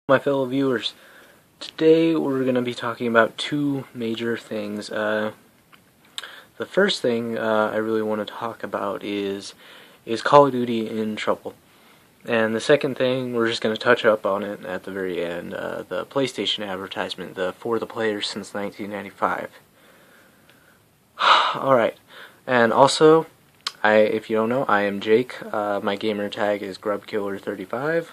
My fellow viewers, today we're going to be talking about two major things. The first thing I really want to talk about is Call of Duty in trouble? And the second thing, we're just going to touch up on it at the very end, the PlayStation advertisement, the For the Players since 1995. Alright, and also, if you don't know, I am Jake. My gamer tag is GrubKiller35.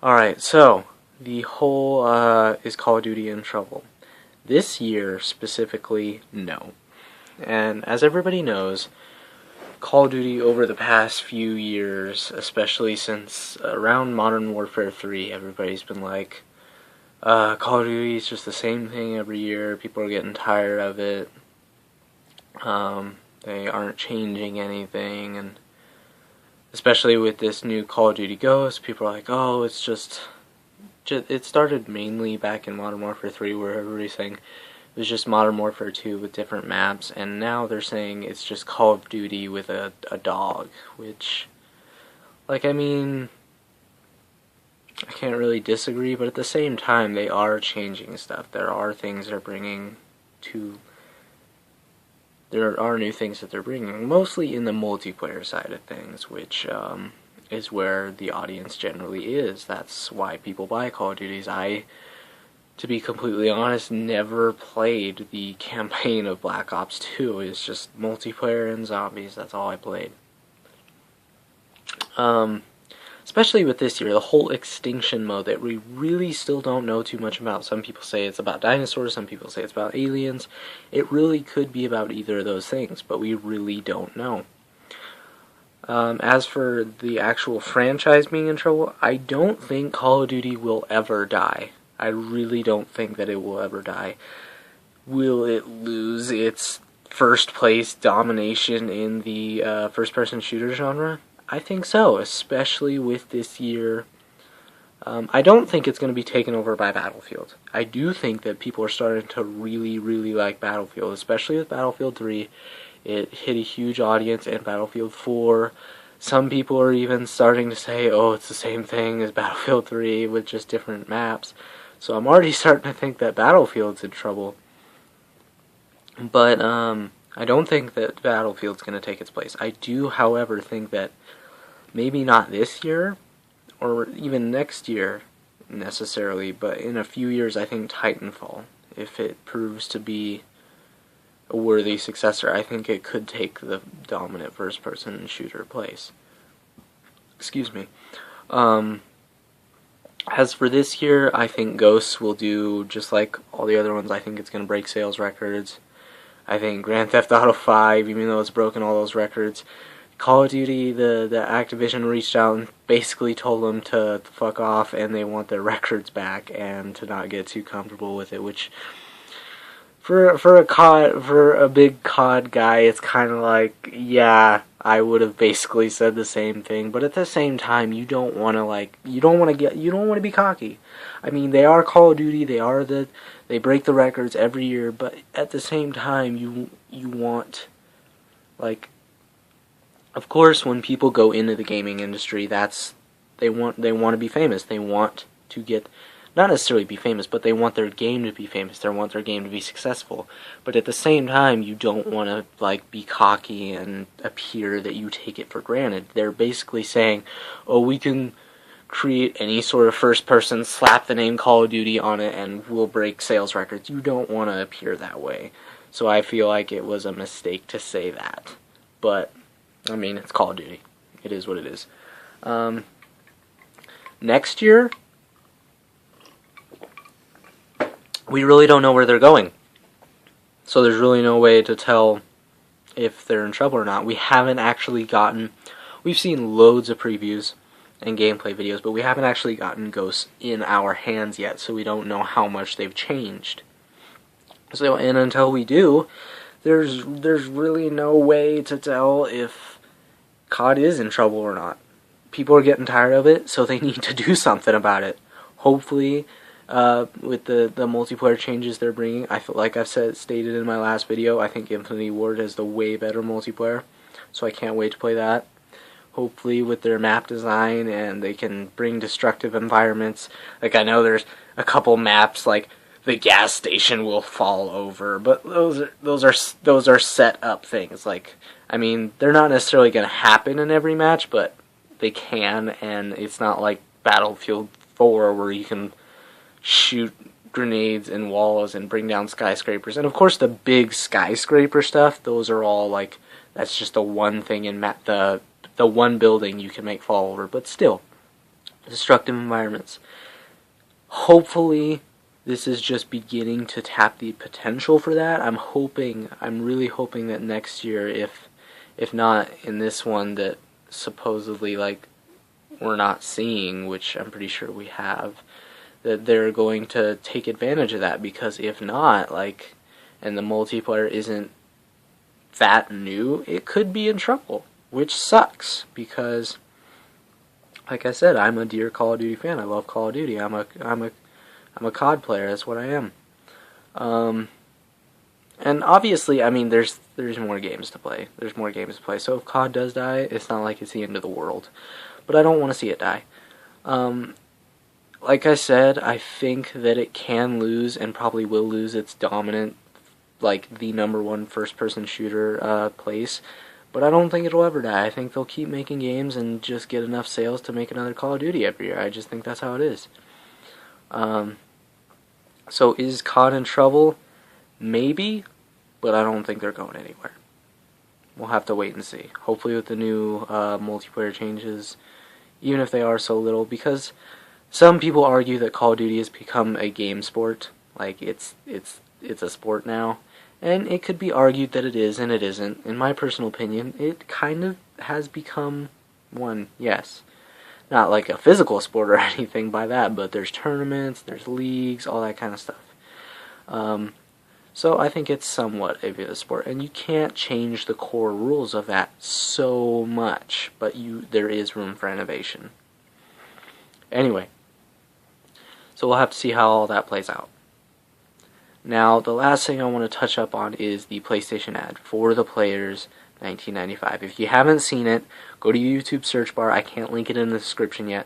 Alright, so, the whole, is Call of Duty in trouble? This year, specifically, no. And as everybody knows, Call of Duty over the past few years, especially since around Modern Warfare 3, everybody's been like, Call of Duty is just the same thing every year, people are getting tired of it, they aren't changing anything, and especially with this new Call of Duty Ghosts, people are like, oh, it's just it started mainly back in Modern Warfare 3 where everybody's saying it was just Modern Warfare 2 with different maps, and now they're saying it's just Call of Duty with a dog, which, like, I mean, I can't really disagree, but at the same time, they are changing stuff. There are things they're bringing to... There are new things that they're bringing, mostly in the multiplayer side of things, which is where the audience generally is. That's why people buy Call of Duties. I, to be completely honest, never played the campaign of Black Ops 2. It's just multiplayer and zombies. That's all I played. Especially with this year, the whole extinction mode that we really still don't know too much about. Some people say it's about dinosaurs, some people say it's about aliens. It really could be about either of those things, but we really don't know. As for the actual franchise being in trouble, I don't think Call of Duty will ever die. I really don't think that it will ever die. Will it lose its first place domination in the first-person shooter genre? I think so, especially with this year. I don't think it's going to be taken over by Battlefield. I do think that people are starting to really, really like Battlefield, especially with Battlefield 3. It hit a huge audience, and Battlefield 4. Some people are even starting to say, oh, it's the same thing as Battlefield 3 with just different maps. So I'm already starting to think that Battlefield's in trouble. But I don't think that Battlefield's going to take its place. I do, however, think that maybe not this year, or even next year, necessarily, but in a few years, I think Titanfall, if it proves to be a worthy successor, I think it could take the dominant first-person shooter place. Excuse me. As for this year, I think Ghosts will do just like all the other ones. I think it's going to break sales records. I think Grand Theft Auto 5, even though it's broken all those records, Call of Duty, the Activision reached out and basically told them to fuck off, and they want their records back and to not get too comfortable with it. Which, for a big COD guy, it's kind of like, yeah, I would have basically said the same thing. But at the same time, you don't want to be cocky. I mean, they are Call of Duty. They break the records every year. But at the same time, you want, like. Of course, when people go into the gaming industry, they want to be famous. They want to get, not necessarily be famous, but they want their game to be famous. They want their game to be successful. But at the same time, you don't want to be cocky and appear that you take it for granted. They're basically saying, "Oh, we can create any sort of first person, slap the name Call of Duty on it, and we'll break sales records." You don't want to appear that way. So I feel like it was a mistake to say that. But I mean, it's Call of Duty. It is what it is. Next year, we really don't know where they're going. So there's really no way to tell if they're in trouble or not. We haven't actually gotten... We've seen loads of previews and gameplay videos, but we haven't actually gotten Ghosts in our hands yet, so we don't know how much they've changed. So, and until we do, there's really no way to tell if COD is in trouble or not. People are getting tired of it, so they need to do something about it. Hopefully, with the multiplayer changes they're bringing, I feel like I've stated in my last video, I think Infinity Ward has the way better multiplayer, so I can't wait to play that. hopefully with their map design, and they can bring destructive environments. Like, I know there's a couple maps, like the gas station will fall over, but those are set up things. Like, I mean, they're not necessarily going to happen in every match, but they can, and it's not like Battlefield 4 where you can shoot grenades and walls and bring down skyscrapers. And of course the big skyscraper stuff, those are all like, that's just the one thing in the one building you can make fall over, but still, destructive environments. Hopefully this is just beginning to tap the potential for that. I'm really hoping that next year, if not in this one that supposedly like we're not seeing, which I'm pretty sure we have, that they're going to take advantage of that, because if not, like, and the multiplayer isn't that new, it could be in trouble, which sucks, because like I said, I'm a dear Call of Duty fan. I love Call of Duty. I'm a COD player. That's what I am. And obviously, I mean, there's more games to play. There's more games to play. So if COD does die, it's not like it's the end of the world. But I don't want to see it die. Like I said, I think that it can lose and probably will lose its dominant, like, the #1 first-person shooter place. But I don't think it'll ever die. I think they'll keep making games and just get enough sales to make another Call of Duty every year. I just think that's how it is. So is COD in trouble? Maybe, but I don't think they're going anywhere. We'll have to wait and see. Hopefully with the new multiplayer changes, even if they are so little, because some people argue that Call of Duty has become a game sport. Like, it's a sport now. And it could be argued that it is and it isn't. In my personal opinion, it kind of has become one, yes. Not like a physical sport or anything by that, but there's tournaments, there's leagues, all that kind of stuff. So I think it's somewhat a sport, and you can't change the core rules of that so much, but there is room for innovation. Anyway, so we'll have to see how all that plays out. Now, the last thing I want to touch up on is the PlayStation ad, For the Players 1995. If you haven't seen it, go to YouTube search bar. I can't link it in the description yet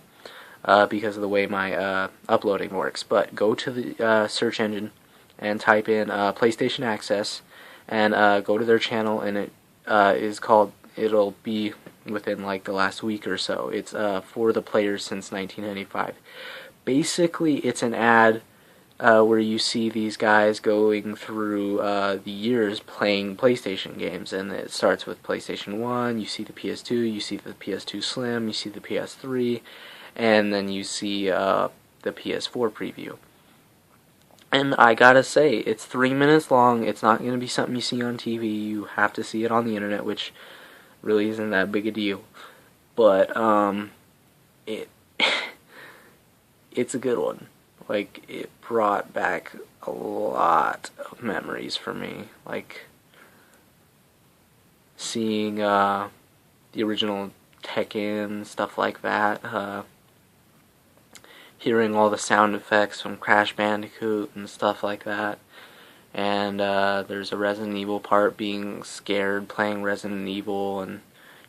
because of the way my uploading works, but go to the search engine and type in PlayStation Access, and go to their channel, and it is called, it'll be within like the last week or so. It's For the Players since 1995. Basically, it's an ad where you see these guys going through the years playing PlayStation games, and it starts with PlayStation 1, you see the PS2, you see the PS2 Slim, you see the PS3, and then you see the PS4 preview. And I gotta say, it's 3 minutes long. It's not going to be something you see on TV. You have to see it on the internet, which really isn't that big a deal. But it's a good one. Like, it brought back a lot of memories for me. Like, seeing the original Tekken, stuff like that. Hearing all the sound effects from Crash Bandicoot and stuff like that. And there's a Resident Evil part, being scared playing Resident Evil and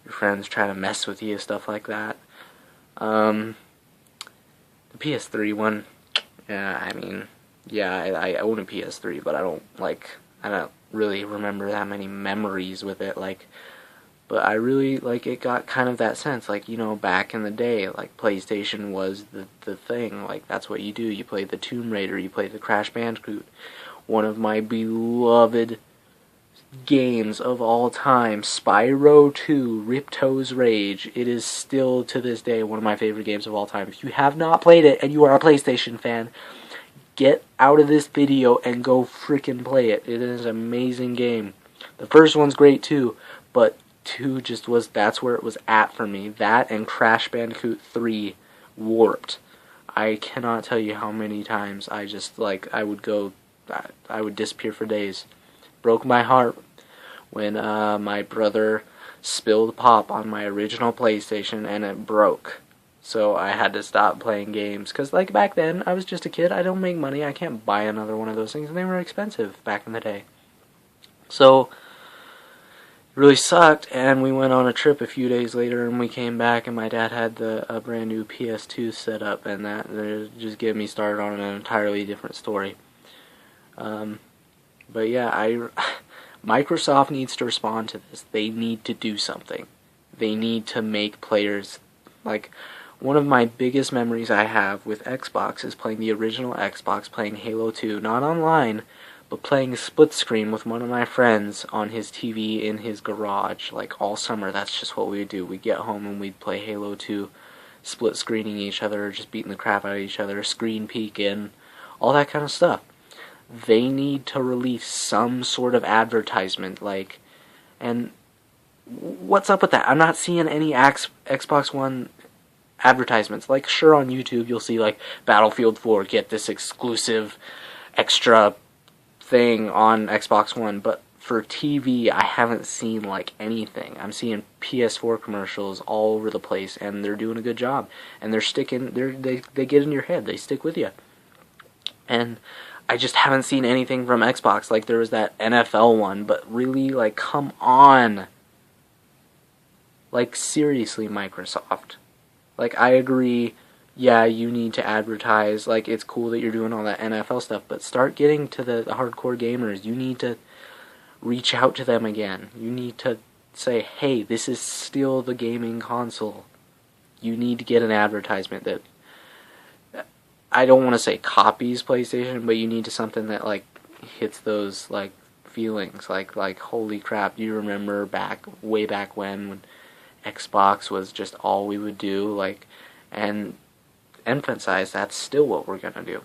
your friends trying to mess with you, stuff like that. The PS3 one, yeah, I mean, yeah, I own a PS3, but I don't really remember that many memories with it, like, but I really, like, it got kind of that sense, like, you know, back in the day, like, PlayStation was the thing, like, that's what you do, you played the Tomb Raider, you played the Crash Bandicoot, one of my beloved games of all time, Spyro 2, Ripto's Rage. It is still, to this day, one of my favorite games of all time. If you have not played it, and you are a PlayStation fan, get out of this video and go freaking play it. It is an amazing game. The first one's great too, but 2 just was, that's where it was at for me. That and Crash Bandicoot 3 Warped. I cannot tell you how many times I just, like, I would disappear for days. Broke my heart when my brother spilled pop on my original PlayStation and it broke. So I had to stop playing games, because, like, back then, I was just a kid, I don't make money, I can't buy another one of those things, and they were expensive back in the day. So, really sucked, and we went on a trip a few days later, and we came back, and my dad had a brand new PS2 set up, and that just get me started on an entirely different story. But yeah, Microsoft needs to respond to this. They need to do something. They need to make players, like, one of my biggest memories I have with Xbox is playing the original Xbox, playing Halo 2, not online, but playing a split screen with one of my friends on his TV in his garage, like all summer. That's just what we would do. We'd get home and we'd play Halo 2, split screening each other, just beating the crap out of each other, screen peeking, all that kind of stuff. They need to release some sort of advertisement, like, and what's up with that? I'm not seeing any Xbox One advertisements. Like, sure, on YouTube you'll see, like, Battlefield 4, get this exclusive extra thing on Xbox One, but for TV I haven't seen, like, anything. I'm seeing PS4 commercials all over the place, and they're doing a good job, and they get in your head, they stick with you. And I just haven't seen anything from Xbox. Like, there was that NFL one, but really, like, come on. Like, seriously, Microsoft. Like, I agree, yeah, you need to advertise. Like, it's cool that you're doing all that NFL stuff, but start getting to the hardcore gamers. You need to reach out to them again. You need to say, hey, this is still the gaming console. You need to get an advertisement that, I don't want to say copies PlayStation, but you need to something that, like, hits those, like, feelings. Like, holy crap, do you remember way back when Xbox was just all we would do, like, and emphasize that's still what we're gonna do.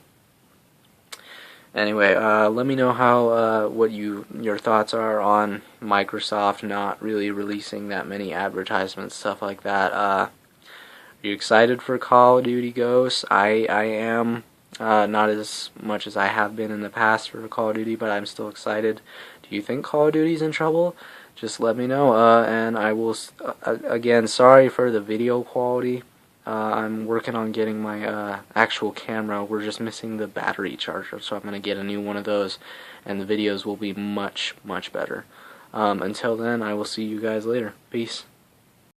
Anyway, let me know how what your thoughts are on Microsoft not really releasing that many advertisements, stuff like that. Are you excited for Call of Duty Ghosts? I am. Not as much as I have been in the past for Call of Duty, but I'm still excited. Do you think Call of Duty's in trouble? Just let me know, and I will, again, sorry for the video quality. I'm working on getting my actual camera. We're just missing the battery charger, so I'm going to get a new one of those, and the videos will be much, much better. Until then, I will see you guys later. Peace.